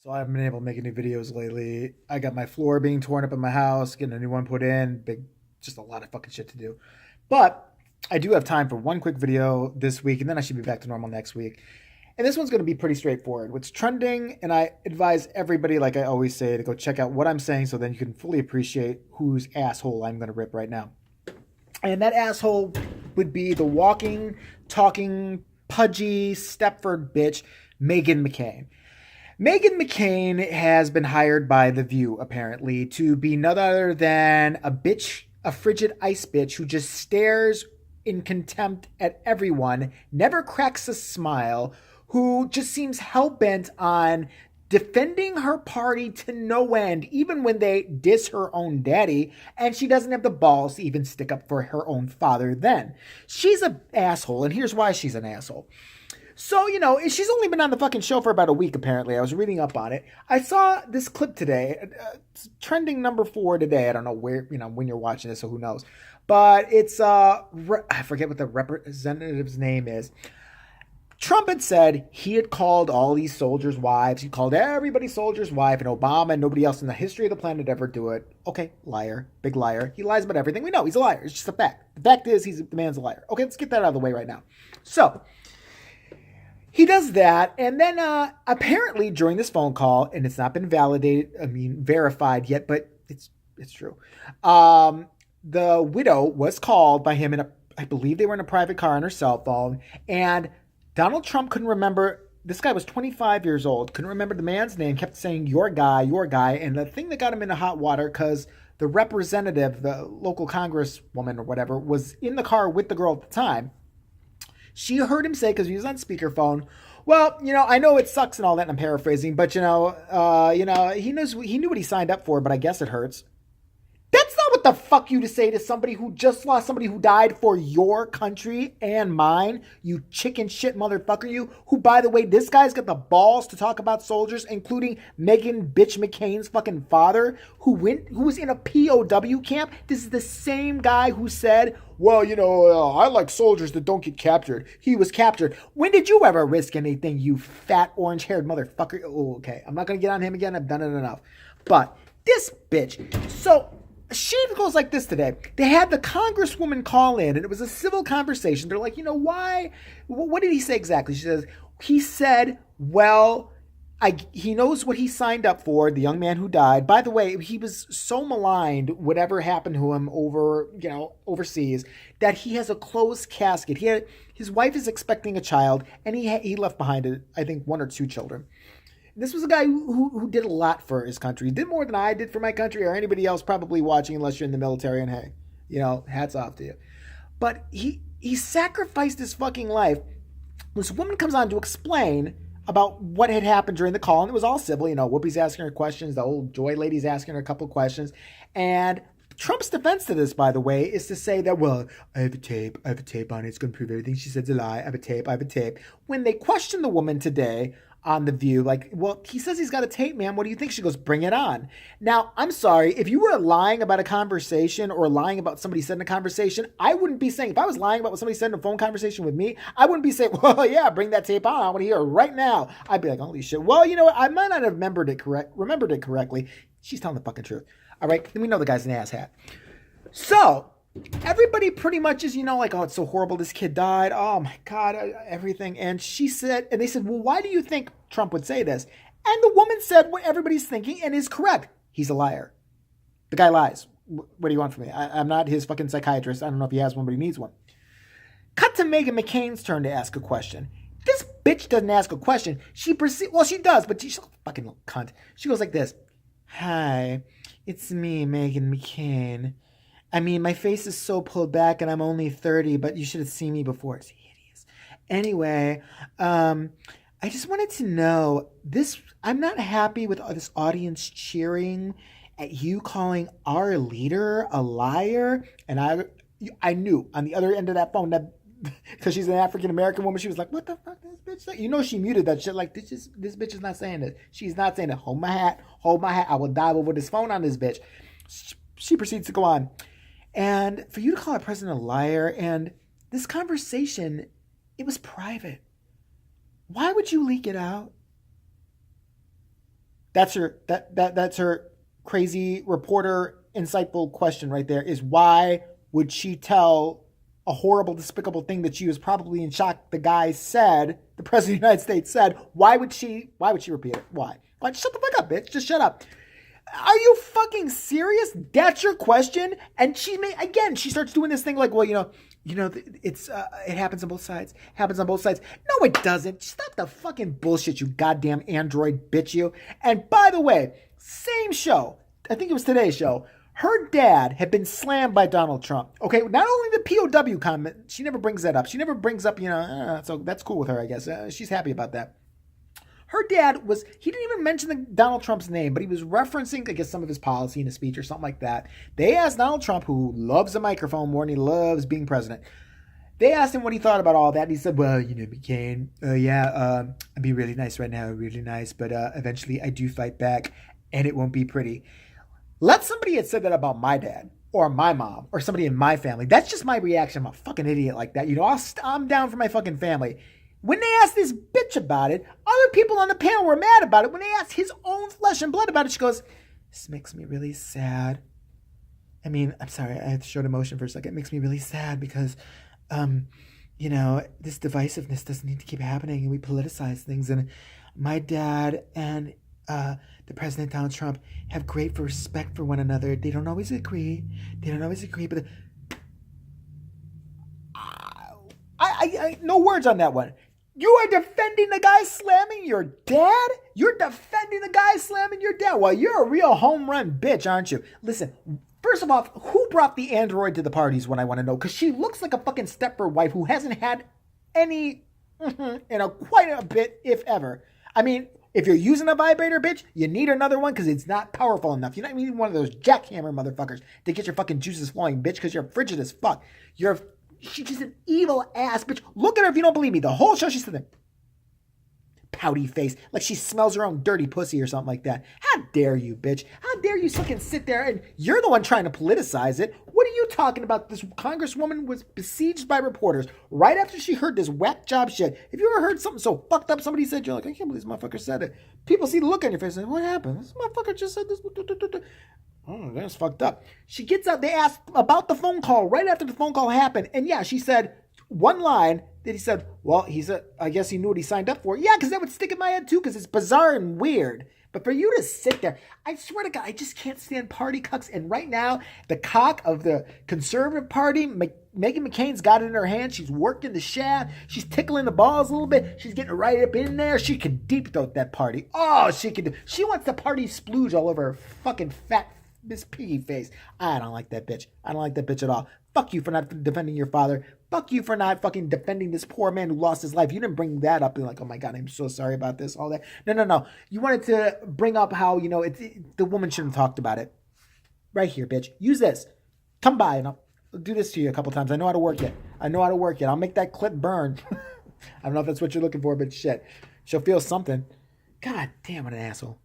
So I haven't been able to make any videos lately. I got my floor being torn up in my house, getting a new one put in. Just a lot of fucking shit to do. But I do have time for one quick video this week, and then I should be back to normal next week. And this one's going to be pretty straightforward. What's trending, and I advise everybody, like I always say, to go check out what I'm saying so then you can fully appreciate whose asshole I'm going to rip right now. And that asshole would be the walking, talking, pudgy Stepford bitch, Meghan Mccain. Meghan McCain has been hired by The View, apparently, to be none other than a bitch, a frigid ice bitch who just stares in contempt at everyone, never cracks a smile, who just seems hell-bent on defending her party to no end, even when they diss her own daddy, and she doesn't have the balls to even stick up for her own father then. She's an asshole, and here's why she's an asshole. So, she's only been on the fucking show for about a week, apparently. I was reading up on it. I saw this clip today. It's trending number 4 today. I don't know where, when you're watching this, so who knows. But it's, I forget what the representative's name is. Trump had said he had called all these soldiers' wives. He called everybody soldiers' wife, and Obama and nobody else in the history of the planet ever do it. Okay, liar. Big liar. He lies about everything. We know he's a liar. It's just a fact. The fact is the man's a liar. Okay, let's get that out of the way right now. So, he does that, and then apparently during this phone call, and it's not been verified yet, but it's true. The widow was called by him I believe they were in a private car on her cell phone, and Donald Trump couldn't remember. This guy was 25 years old, couldn't remember the man's name, kept saying, your guy, and the thing that got him into hot water, because the representative, the local congresswoman or whatever, was in the car with the girl at the time. She heard him say, because he was on speakerphone, well, I know it sucks and all that, and I'm paraphrasing, but, he knew what he signed up for, but I guess it hurts. That's not what the fuck you to say to somebody who just lost somebody who died for your country and mine, you chicken shit motherfucker, you, who, by the way, this guy's got the balls to talk about soldiers, including Meghan bitch McCain's fucking father, who was in a POW camp. This is the same guy who said, well, I like soldiers that don't get captured. He was captured. When did you ever risk anything, you fat orange-haired motherfucker? Oh, okay. I'm not going to get on him again. I've done it enough. But this bitch. So she goes like this today. They had the congresswoman call in, and it was a civil conversation. They're like, why? What did he say exactly? He said, well, he knows what he signed up for, the young man who died. By the way, he was so maligned, whatever happened to him overseas, that he has a closed casket. His wife is expecting a child, and he left behind, I think, 1 or 2 children. This was a guy who did a lot for his country. He did more than I did for my country or anybody else probably watching, unless you're in the military, and hey, hats off to you. But he sacrificed his fucking life. This woman comes on to explain about what had happened during the call, and it was all civil. Whoopi's asking her questions, the old Joy lady's asking her a couple questions, and Trump's defense to this, by the way, is to say that, well, I have a tape on it, it's going to prove everything she said's a lie, I have a tape. When they questioned the woman today on The View, like, well, he says he's got a tape, man, what do you think? She goes, bring it on. Now, I'm sorry, if you were lying about a conversation or lying about somebody said in a conversation, I wouldn't be saying, if I was lying about what somebody said in a phone conversation with me, I wouldn't be saying, well, yeah, bring that tape on, I want to hear it right now. I'd be like, holy shit, well, you know what, I might not have remembered it correctly. She's telling the fucking truth. All right, then we know the guy's an asshat. So, everybody pretty much is, like, oh, it's so horrible, this kid died, oh my God, everything. And they said, well, why do you think Trump would say this? And the woman said what everybody's thinking and is correct. He's a liar. The guy lies. What do you want from me? I'm not his fucking psychiatrist. I don't know if he has one, but he needs one. Cut to Meghan McCain's turn to ask a question. This bitch doesn't ask a question. She does, but she's a fucking little cunt. She goes like this. Hi, it's me, Meghan McCain. I mean, my face is so pulled back and I'm only 30, but you should have seen me before. It's hideous. Anyway, I just wanted to know this. I'm not happy with this audience cheering at you calling our leader a liar. And I knew on the other end of that phone that because she's an African-American woman, she was like, what the fuck is this bitch say? She muted that shit. Like, this bitch is not saying this. She's not saying it. Hold my hat. I will dive over this phone on this bitch. She proceeds to go on. And for you to call our president a liar, and this conversation, it was private. Why would you leak it out? That's her crazy reporter insightful question right there, is why would she tell a horrible, despicable thing that she was probably in shock the guy said, the president of the United States said? Why would she repeat it? Why? Shut the fuck up, bitch. Just shut up. Are you fucking serious? That's your question? And she starts doing this thing like, well, it's it happens on both sides. Happens on both sides. No, it doesn't. Stop the fucking bullshit, you goddamn android bitch, you. And by the way, same show. I think it was today's show. Her dad had been slammed by Donald Trump. Okay, not only the POW comment, she never brings that up. She never brings up, so that's cool with her, I guess. She's happy about that. Her dad he didn't even mention Donald Trump's name, but he was referencing, I guess, some of his policy in a speech or something like that. They asked Donald Trump, who loves a microphone more than he loves being president. They asked him what he thought about all that. And he said, well, Mccain, I'd be really nice right now, really nice. But eventually I do fight back and it won't be pretty. Let somebody had said that about my dad or my mom or somebody in my family. That's just my reaction. I'm a fucking idiot like that. I'm down for my fucking family. When they asked this bitch about it, other people on the panel were mad about it. When they asked his own flesh and blood about it, she goes, this makes me really sad. I mean, I'm sorry, I had to show emotion for a second. It makes me really sad because, this divisiveness doesn't need to keep happening and we politicize things. And my dad and the President Donald Trump have great respect for one another. They don't always agree. But I no words on that one. You are defending the guy slamming your dad? You're defending the guy slamming your dad? Well, you're a real home run bitch, aren't you? Listen, first of all, who brought the android to the parties when I want to know? Because she looks like a fucking Stepford wife who hasn't had any in quite a bit, if ever. I mean, if you're using a vibrator, bitch, you need another one because it's not powerful enough. You're not even one of those jackhammer motherfuckers to get your fucking juices flowing, bitch, because you're frigid as fuck. She's just an evil ass bitch. Look at her if you don't believe me. The whole show she's sitting there. Pouty face. Like she smells her own dirty pussy or something like that. How dare you, bitch? How dare you fucking sit there and you're the one trying to politicize it. What are you talking about? This congresswoman was besieged by reporters right after she heard this whack job shit. Have you ever heard something so fucked up somebody said? You're like, I can't believe this motherfucker said it. People see the look on your face and say, what happened? This motherfucker just said this. Oh, that's fucked up. She gets out. They asked about the phone call right after the phone call happened. And yeah, she said one line that he said, well, I guess he knew what he signed up for. Yeah, because that would stick in my head too, because it's bizarre and weird. But for you to sit there, I swear to God, I just can't stand party cucks. And right now, the cock of the conservative party, Meghan McCain's got it in her hand. She's working the shaft. She's tickling the balls a little bit. She's getting right up in there. She can deep throat that party. Oh, she can do. She wants the party splooge all over her fucking fat Miss Piggy face. I don't like that bitch. I don't like that bitch at all. Fuck you for not defending your father. Fuck you for not fucking defending this poor man who lost his life. You didn't bring that up and like, oh my God, I'm so sorry about this, all that. No. You wanted to bring up how, the woman shouldn't have talked about it. Right here, bitch. Use this. Come by and I'll do this to you a couple times. I know how to work it. I'll make that clip burn. I don't know if that's what you're looking for, but shit. She'll feel something. God damn, what an asshole.